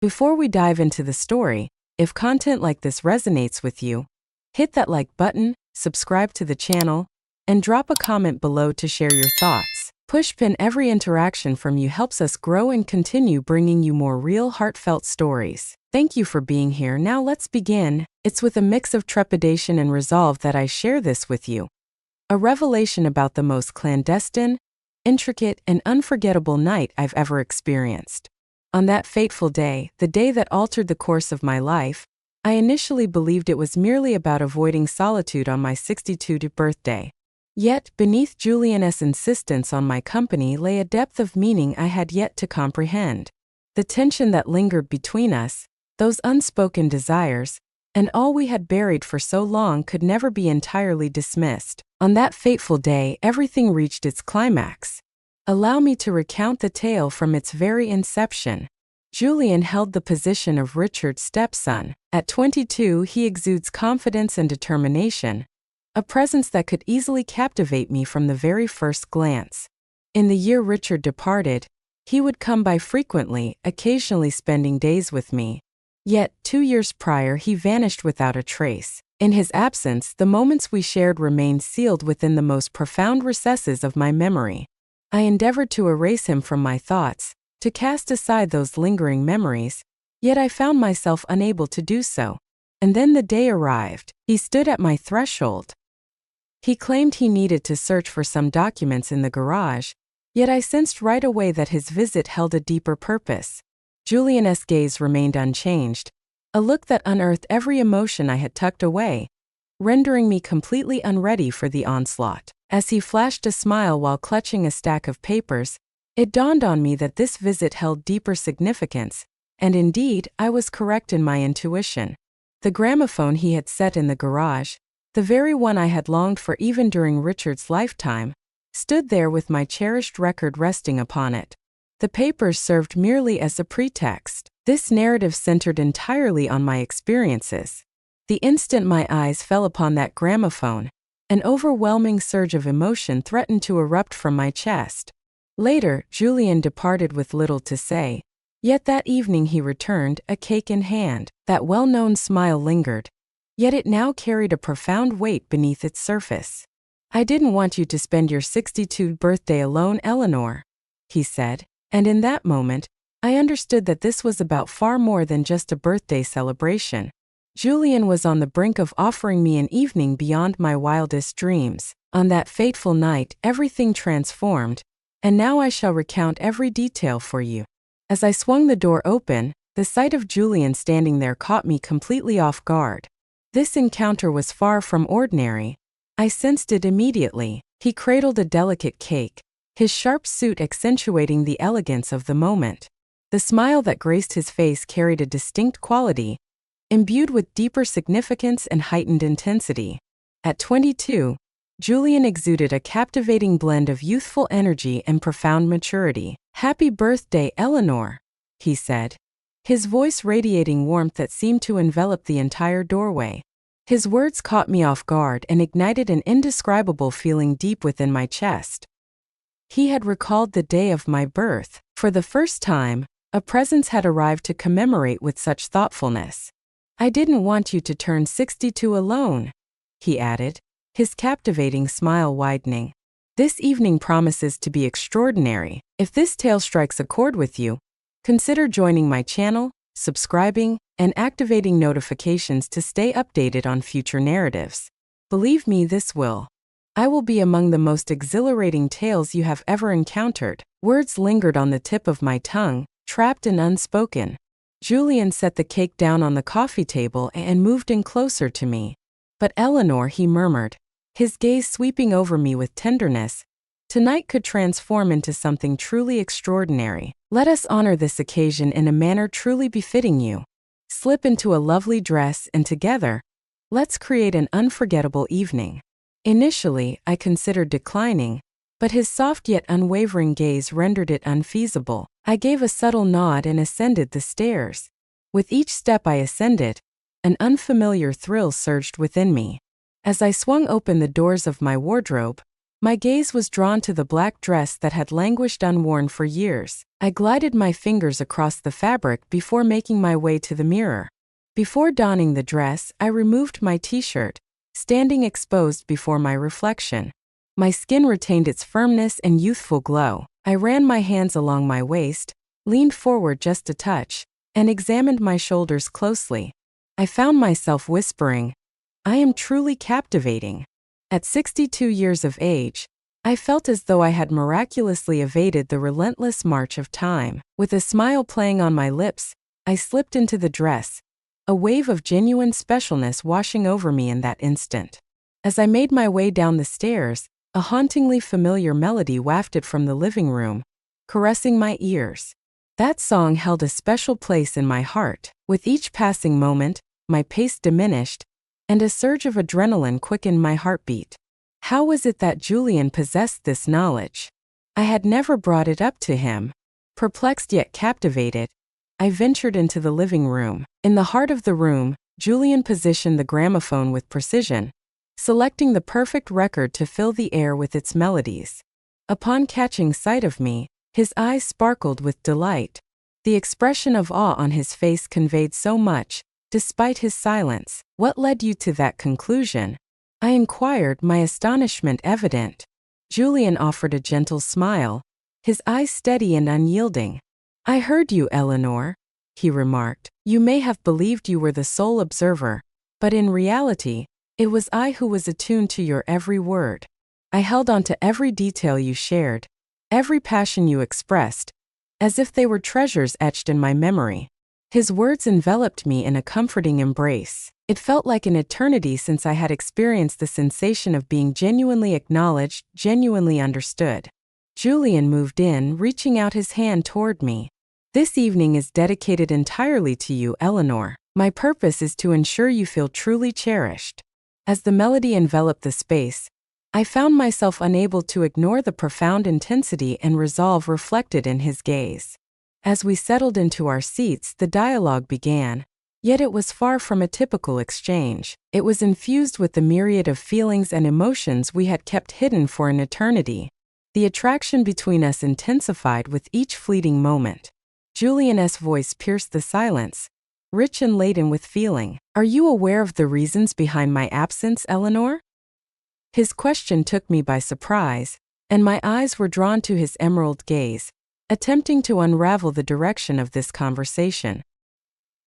Before we dive into the story, if content like this resonates with you, hit that like button, subscribe to the channel, and drop a comment below to share your thoughts. Pushpin, every interaction from you helps us grow and continue bringing you more real, heartfelt stories. Thank you for being here. Now let's begin. It's with a mix of trepidation and resolve that I share this with you. A revelation about the most clandestine, intricate, and unforgettable night I've ever experienced. On that fateful day, the day that altered the course of my life, I initially believed it was merely about avoiding solitude on my 62nd birthday. Yet, beneath Julian's insistence on my company lay a depth of meaning I had yet to comprehend. The tension that lingered between us, those unspoken desires, and all we had buried for so long could never be entirely dismissed. On that fateful day, everything reached its climax. Allow me to recount the tale from its very inception. Julian held the position of Richard's stepson. At 22, he exudes confidence and determination, a presence that could easily captivate me from the very first glance. In the year Richard departed, he would come by frequently, occasionally spending days with me. Yet, 2 years prior, he vanished without a trace. In his absence, the moments we shared remained sealed within the most profound recesses of my memory. I endeavored to erase him from my thoughts, to cast aside those lingering memories, yet I found myself unable to do so. And then the day arrived. He stood at my threshold. He claimed he needed to search for some documents in the garage, yet I sensed right away that his visit held a deeper purpose. Julian's gaze remained unchanged, a look that unearthed every emotion I had tucked away, rendering me completely unready for the onslaught. As he flashed a smile while clutching a stack of papers, it dawned on me that this visit held deeper significance, and indeed, I was correct in my intuition. The gramophone he had set in the garage, the very one I had longed for even during Richard's lifetime, stood there with my cherished record resting upon it. The papers served merely as a pretext. This narrative centered entirely on my experiences. The instant my eyes fell upon that gramophone, an overwhelming surge of emotion threatened to erupt from my chest. Later, Julian departed with little to say. Yet that evening he returned, a cake in hand. That well-known smile lingered, yet it now carried a profound weight beneath its surface. "I didn't want you to spend your 62nd birthday alone, Eleanor," he said, and in that moment, I understood that this was about far more than just a birthday celebration. Julian was on the brink of offering me an evening beyond my wildest dreams. On that fateful night, everything transformed, and now I shall recount every detail for you. As I swung the door open, the sight of Julian standing there caught me completely off guard. This encounter was far from ordinary. I sensed it immediately. He cradled a delicate cake, his sharp suit accentuating the elegance of the moment. The smile that graced his face carried a distinct quality, imbued with deeper significance and heightened intensity. At 22, Julian exuded a captivating blend of youthful energy and profound maturity. "Happy birthday, Eleanor," he said, his voice radiating warmth that seemed to envelop the entire doorway. His words caught me off guard and ignited an indescribable feeling deep within my chest. He had recalled the day of my birth. For the first time, a presence had arrived to commemorate with such thoughtfulness. "I didn't want you to turn 62 alone," he added, his captivating smile widening. "This evening promises to be extraordinary. If this tale strikes a chord with you, consider joining my channel, subscribing, and activating notifications to stay updated on future narratives. Believe me, this will. I will be among the most exhilarating tales you have ever encountered." Words lingered on the tip of my tongue, trapped and unspoken. Julian set the cake down on the coffee table and moved in closer to me. "But Eleanor," he murmured, his gaze sweeping over me with tenderness, "tonight could transform into something truly extraordinary. Let us honor this occasion in a manner truly befitting you. Slip into a lovely dress and together, let's create an unforgettable evening." Initially, I considered declining, but his soft yet unwavering gaze rendered it unfeasible. I gave a subtle nod and ascended the stairs. With each step I ascended, an unfamiliar thrill surged within me. As I swung open the doors of my wardrobe, My gaze was drawn to the black dress that had languished unworn for years. I glided my fingers across the fabric before making my way to the mirror. Before donning the dress, I removed my t-shirt, standing exposed before my reflection. My skin retained its firmness and youthful glow. I ran my hands along my waist, leaned forward just a touch, and examined my shoulders closely. I found myself whispering, "I am truly captivating." At 62 years of age, I felt as though I had miraculously evaded the relentless march of time. With a smile playing on my lips, I slipped into the dress, a wave of genuine specialness washing over me in that instant. As I made my way down the stairs, a hauntingly familiar melody wafted from the living room, caressing my ears. That song held a special place in my heart. With each passing moment, my pace diminished, and a surge of adrenaline quickened my heartbeat. How was it that Julian possessed this knowledge? I had never brought it up to him. Perplexed yet captivated, I ventured into the living room. In the heart of the room, Julian positioned the gramophone with precision, selecting the perfect record to fill the air with its melodies. Upon catching sight of me, his eyes sparkled with delight. The expression of awe on his face conveyed so much, despite his silence. "What led you to that conclusion?" I inquired, my astonishment evident. Julian offered a gentle smile, his eyes steady and unyielding. "I heard you, Eleanor," he remarked. "You may have believed you were the sole observer, but in reality, it was I who was attuned to your every word. I held on to every detail you shared, every passion you expressed, as if they were treasures etched in my memory." His words enveloped me in a comforting embrace. It felt like an eternity since I had experienced the sensation of being genuinely acknowledged, genuinely understood. Julian moved in, reaching out his hand toward me. "This evening is dedicated entirely to you, Eleanor. My purpose is to ensure you feel truly cherished." As the melody enveloped the space, I found myself unable to ignore the profound intensity and resolve reflected in his gaze. As we settled into our seats, the dialogue began. Yet it was far from a typical exchange. It was infused with the myriad of feelings and emotions we had kept hidden for an eternity. The attraction between us intensified with each fleeting moment. Julian's voice pierced the silence, rich and laden with feeling. "Are you aware of the reasons behind my absence, Eleanor?" His question took me by surprise, and my eyes were drawn to his emerald gaze, attempting to unravel the direction of this conversation.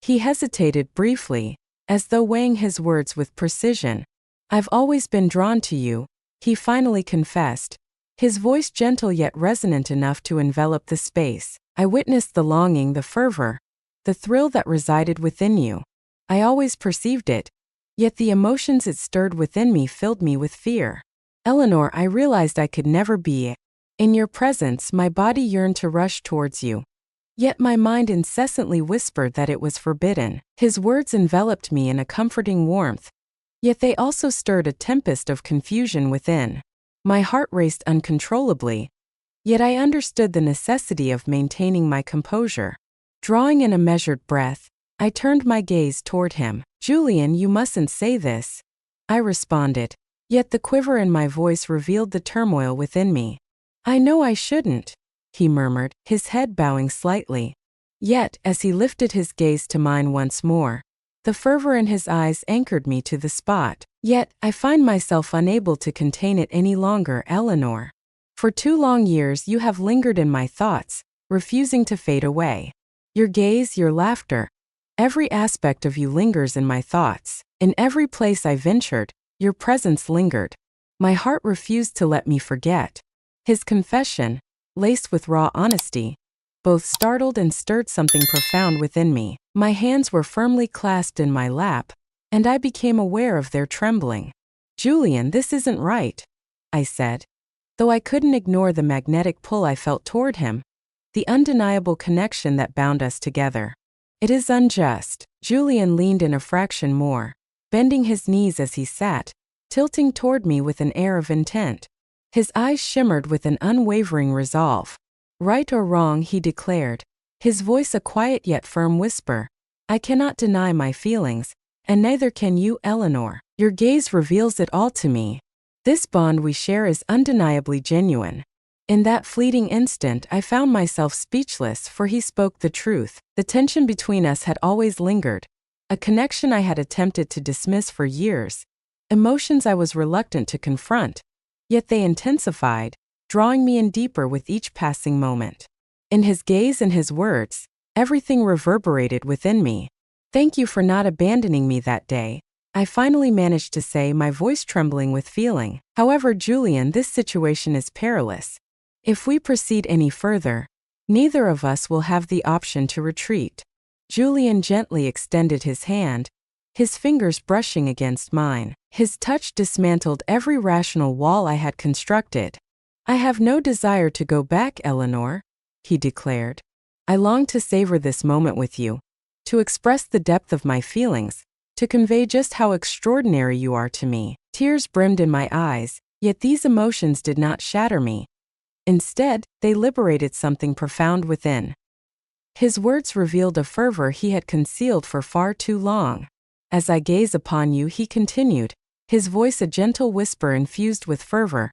He hesitated briefly, as though weighing his words with precision. "I've always been drawn to you," he finally confessed, his voice gentle yet resonant enough to envelop the space. "I witnessed the longing, the fervor, the thrill that resided within you. I always perceived it, yet the emotions it stirred within me filled me with fear. Eleanor, I realized I could never be. In your presence, my body yearned to rush towards you. Yet my mind incessantly whispered that it was forbidden." His words enveloped me in a comforting warmth, yet they also stirred a tempest of confusion within. My heart raced uncontrollably, yet I understood the necessity of maintaining my composure. Drawing in a measured breath, I turned my gaze toward him. "Julian, you mustn't say this," I responded, yet the quiver in my voice revealed the turmoil within me. "I know I shouldn't," he murmured, his head bowing slightly. Yet, as he lifted his gaze to mine once more, the fervor in his eyes anchored me to the spot. "Yet, I find myself unable to contain it any longer, Eleanor. For 2 long years you have lingered in my thoughts, refusing to fade away. Your gaze, your laughter, every aspect of you lingers in my thoughts. In every place I ventured, your presence lingered. My heart refused to let me forget." His confession, laced with raw honesty, both startled and stirred something profound within me. My hands were firmly clasped in my lap, and I became aware of their trembling. "Julian, this isn't right," I said, though I couldn't ignore the magnetic pull I felt toward him, the undeniable connection that bound us together. "It is unjust." Julian leaned in a fraction more, bending his knees as he sat, tilting toward me with an air of intent. His eyes shimmered with an unwavering resolve. "Right or wrong," he declared, his voice a quiet yet firm whisper, "I cannot deny my feelings, and neither can you, Eleanor. Your gaze reveals it all to me. This bond we share is undeniably genuine. In that fleeting instant, I found myself speechless, for he spoke the truth. The tension between us had always lingered, a connection I had attempted to dismiss for years, emotions I was reluctant to confront, yet they intensified, drawing me in deeper with each passing moment. In his gaze and his words, everything reverberated within me. "Thank you for not abandoning me that day," I finally managed to say, my voice trembling with feeling. "However, Julian, this situation is perilous. If we proceed any further, neither of us will have the option to retreat." Julian gently extended his hand, his fingers brushing against mine. His touch dismantled every rational wall I had constructed. "I have no desire to go back, Eleanor," he declared. "I long to savor this moment with you, to express the depth of my feelings, to convey just how extraordinary you are to me." Tears brimmed in my eyes, yet these emotions did not shatter me. Instead, they liberated something profound within. His words revealed a fervor he had concealed for far too long. "As I gaze upon you," he continued, his voice a gentle whisper infused with fervor,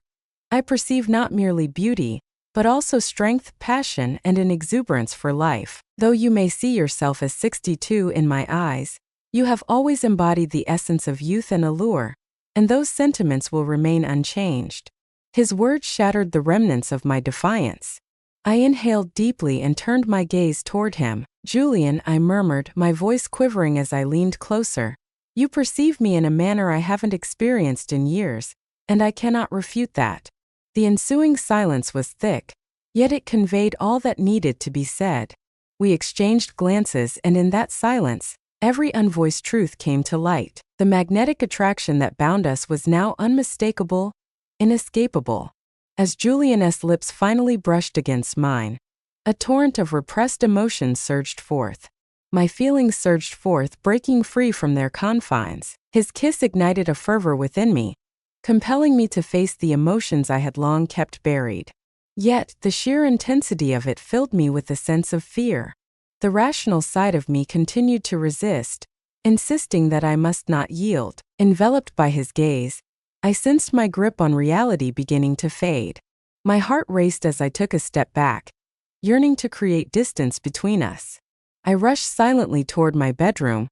"I perceive not merely beauty, but also strength, passion, and an exuberance for life. Though you may see yourself as 62 in my eyes, you have always embodied the essence of youth and allure, and those sentiments will remain unchanged." His words shattered the remnants of my defiance. I inhaled deeply and turned my gaze toward him. "Julian," I murmured, my voice quivering as I leaned closer, "you perceive me in a manner I haven't experienced in years, and I cannot refute that." The ensuing silence was thick, yet it conveyed all that needed to be said. We exchanged glances, and in that silence, every unvoiced truth came to light. The magnetic attraction that bound us was now unmistakable, inescapable. As Julian's lips finally brushed against mine, a torrent of repressed emotions surged forth. My feelings surged forth, breaking free from their confines. His kiss ignited a fervor within me, compelling me to face the emotions I had long kept buried. Yet, the sheer intensity of it filled me with a sense of fear. The rational side of me continued to resist, insisting that I must not yield. Enveloped by his gaze, I sensed my grip on reality beginning to fade. My heart raced as I took a step back, yearning to create distance between us. I rushed silently toward my bedroom,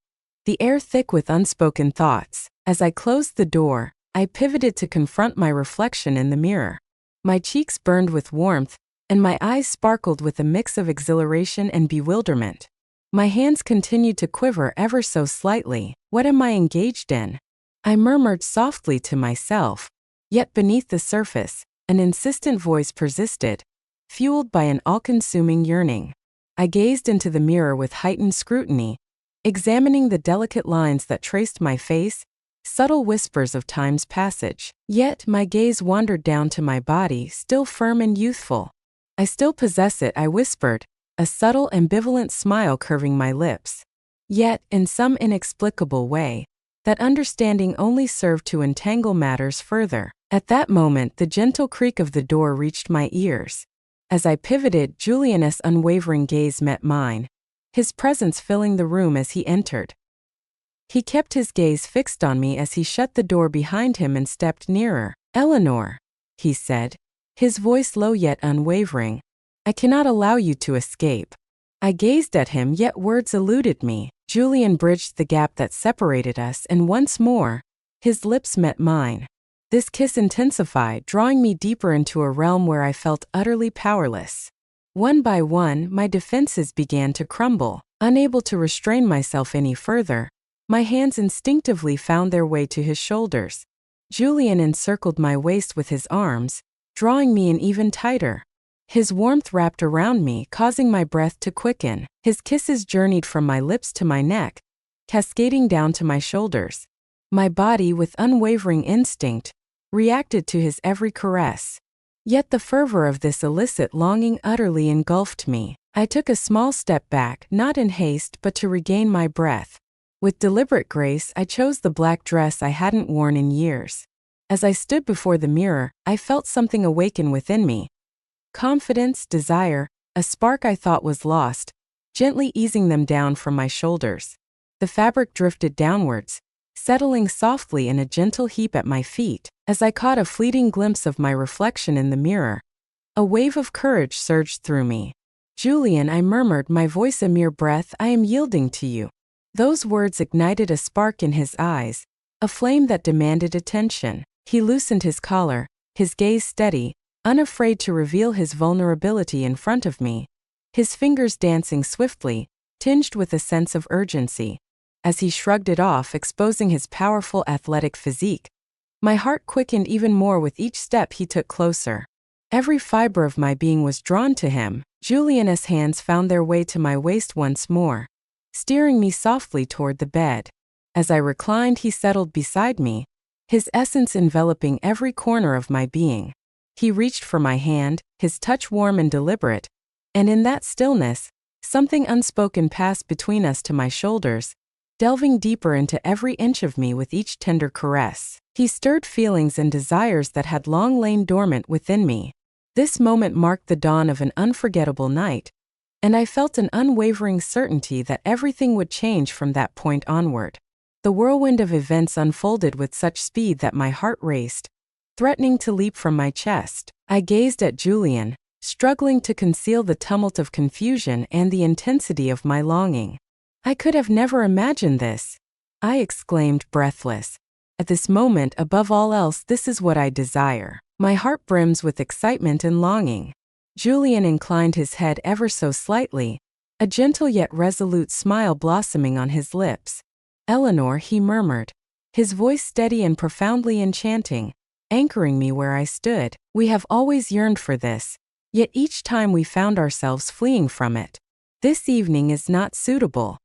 the air thick with unspoken thoughts. As I closed the door, I pivoted to confront my reflection in the mirror. My cheeks burned with warmth, and my eyes sparkled with a mix of exhilaration and bewilderment. My hands continued to quiver ever so slightly. "What am I engaged in?" I murmured softly to myself, yet beneath the surface, an insistent voice persisted, fueled by an all-consuming yearning. I gazed into the mirror with heightened scrutiny, examining the delicate lines that traced my face, subtle whispers of time's passage. Yet my gaze wandered down to my body, still firm and youthful. "I still possess it," I whispered, a subtle ambivalent smile curving my lips. Yet, in some inexplicable way, that understanding only served to entangle matters further. At that moment, the gentle creak of the door reached my ears. As I pivoted, Julian's unwavering gaze met mine, his presence filling the room as he entered. He kept his gaze fixed on me as he shut the door behind him and stepped nearer. "Eleanor," he said, his voice low yet unwavering, "I cannot allow you to escape." I gazed at him, yet words eluded me. Julian bridged the gap that separated us, and once more, his lips met mine. This kiss intensified, drawing me deeper into a realm where I felt utterly powerless. One by one, my defenses began to crumble. Unable to restrain myself any further, my hands instinctively found their way to his shoulders. Julian encircled my waist with his arms, drawing me in even tighter. His warmth wrapped around me, causing my breath to quicken. His kisses journeyed from my lips to my neck, cascading down to my shoulders. My body, with unwavering instinct, reacted to his every caress. Yet the fervor of this illicit longing utterly engulfed me. I took a small step back, not in haste but to regain my breath. With deliberate grace, I chose the black dress I hadn't worn in years. As I stood before the mirror, I felt something awaken within me. Confidence, desire, a spark I thought was lost, gently easing them down from my shoulders. The fabric drifted downwards, settling softly in a gentle heap at my feet. As I caught a fleeting glimpse of my reflection in the mirror, a wave of courage surged through me. "Julian," I murmured, my voice a mere breath, "I am yielding to you." Those words ignited a spark in his eyes, a flame that demanded attention. He loosened his collar, his gaze steady, unafraid to reveal his vulnerability in front of me, his fingers dancing swiftly, tinged with a sense of urgency. As he shrugged it off, exposing his powerful athletic physique, my heart quickened even more with each step he took closer. Every fiber of my being was drawn to him. Julian's hands found their way to my waist once more, steering me softly toward the bed. As I reclined, he settled beside me, his essence enveloping every corner of my being. He reached for my hand, his touch warm and deliberate, and in that stillness, something unspoken passed between us to my shoulders, delving deeper into every inch of me with each tender caress. He stirred feelings and desires that had long lain dormant within me. This moment marked the dawn of an unforgettable night, and I felt an unwavering certainty that everything would change from that point onward. The whirlwind of events unfolded with such speed that my heart raced, threatening to leap from my chest. I gazed at Julian, struggling to conceal the tumult of confusion and the intensity of my longing. "I could have never imagined this," I exclaimed, breathless. "At this moment, above all else, this is what I desire." My heart brims with excitement and longing. Julian inclined his head ever so slightly, a gentle yet resolute smile blossoming on his lips. "Eleanor," he murmured, his voice steady and profoundly enchanting, anchoring me where I stood. "We have always yearned for this, yet each time we found ourselves fleeing from it. This evening is not suitable.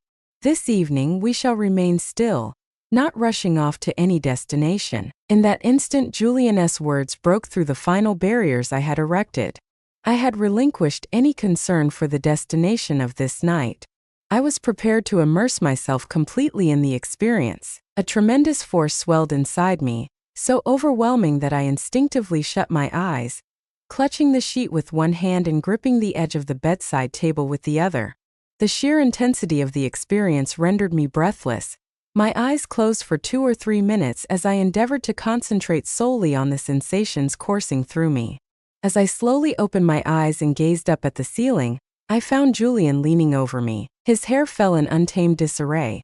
This evening we shall remain still, not rushing off to any destination." In that instant, Julian's words broke through the final barriers I had erected. I had relinquished any concern for the destination of this night. I was prepared to immerse myself completely in the experience. A tremendous force swelled inside me, so overwhelming that I instinctively shut my eyes, clutching the sheet with one hand and gripping the edge of the bedside table with the other. The sheer intensity of the experience rendered me breathless. My eyes closed for 2 or 3 minutes as I endeavored to concentrate solely on the sensations coursing through me. As I slowly opened my eyes and gazed up at the ceiling, I found Julian leaning over me. His hair fell in untamed disarray,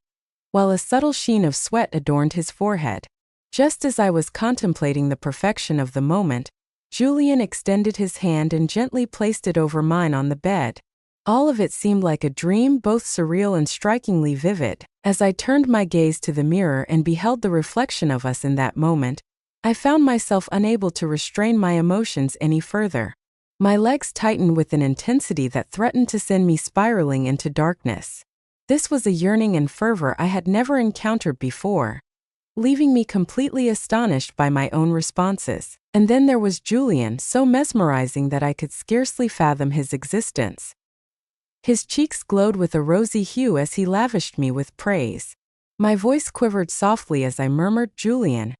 while a subtle sheen of sweat adorned his forehead. Just as I was contemplating the perfection of the moment, Julian extended his hand and gently placed it over mine on the bed. All of it seemed like a dream, both surreal and strikingly vivid. As I turned my gaze to the mirror and beheld the reflection of us in that moment, I found myself unable to restrain my emotions any further. My legs tightened with an intensity that threatened to send me spiraling into darkness. This was a yearning and fervor I had never encountered before, leaving me completely astonished by my own responses. And then there was Julian, so mesmerizing that I could scarcely fathom his existence. His cheeks glowed with a rosy hue as he lavished me with praise. My voice quivered softly as I murmured, "Julian,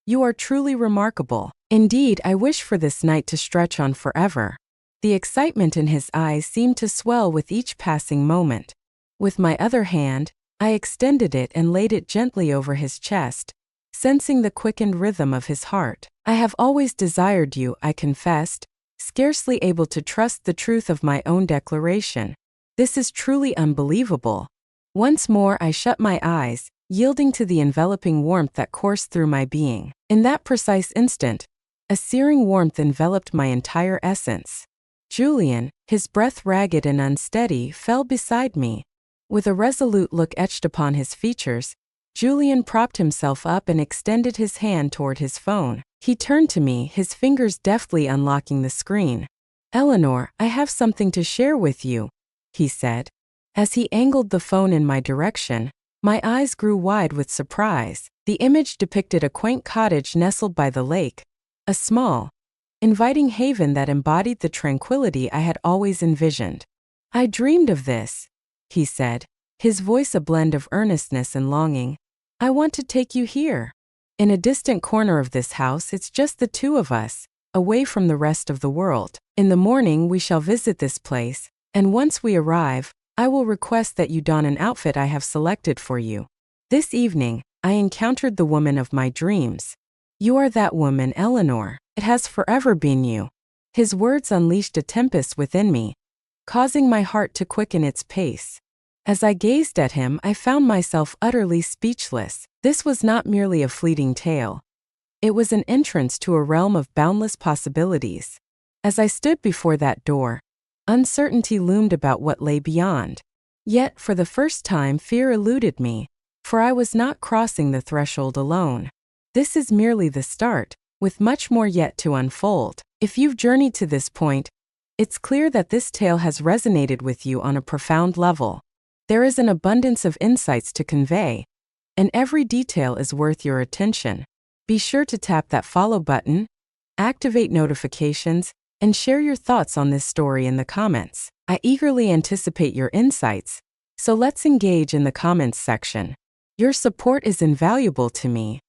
you are truly remarkable. Indeed, I wish for this night to stretch on forever." The excitement in his eyes seemed to swell with each passing moment. With my other hand, I extended it and laid it gently over his chest, sensing the quickened rhythm of his heart. "I have always desired you," I confessed, scarcely able to trust the truth of my own declaration. "This is truly unbelievable." Once more I shut my eyes, yielding to the enveloping warmth that coursed through my being. In that precise instant, a searing warmth enveloped my entire essence. Julian, his breath ragged and unsteady, fell beside me. With a resolute look etched upon his features, Julian propped himself up and extended his hand toward his phone. He turned to me, his fingers deftly unlocking the screen. "Eleanor, I have something to share with you," he said. As he angled the phone in my direction, my eyes grew wide with surprise. The image depicted a quaint cottage nestled by the lake, a small, inviting haven that embodied the tranquility I had always envisioned. "I dreamed of this," he said, his voice a blend of earnestness and longing. "I want to take you here. In a distant corner of this house, it's just the two of us, away from the rest of the world. In the morning we shall visit this place, and once we arrive, I will request that you don an outfit I have selected for you. This evening, I encountered the woman of my dreams. You are that woman, Eleanor. It has forever been you. His words unleashed a tempest within me, causing my heart to quicken its pace. As I gazed at him, I found myself utterly speechless. This was not merely a fleeting tale. It was an entrance to a realm of boundless possibilities. As I stood before that door, uncertainty loomed about what lay beyond. Yet, for the first time, fear eluded me, for I was not crossing the threshold alone. This is merely the start, with much more yet to unfold. If you've journeyed to this point, it's clear that this tale has resonated with you on a profound level. There is an abundance of insights to convey, and every detail is worth your attention. Be sure to tap that follow button, activate notifications, and share your thoughts on this story in the comments. I eagerly anticipate your insights, so let's engage in the comments section. Your support is invaluable to me,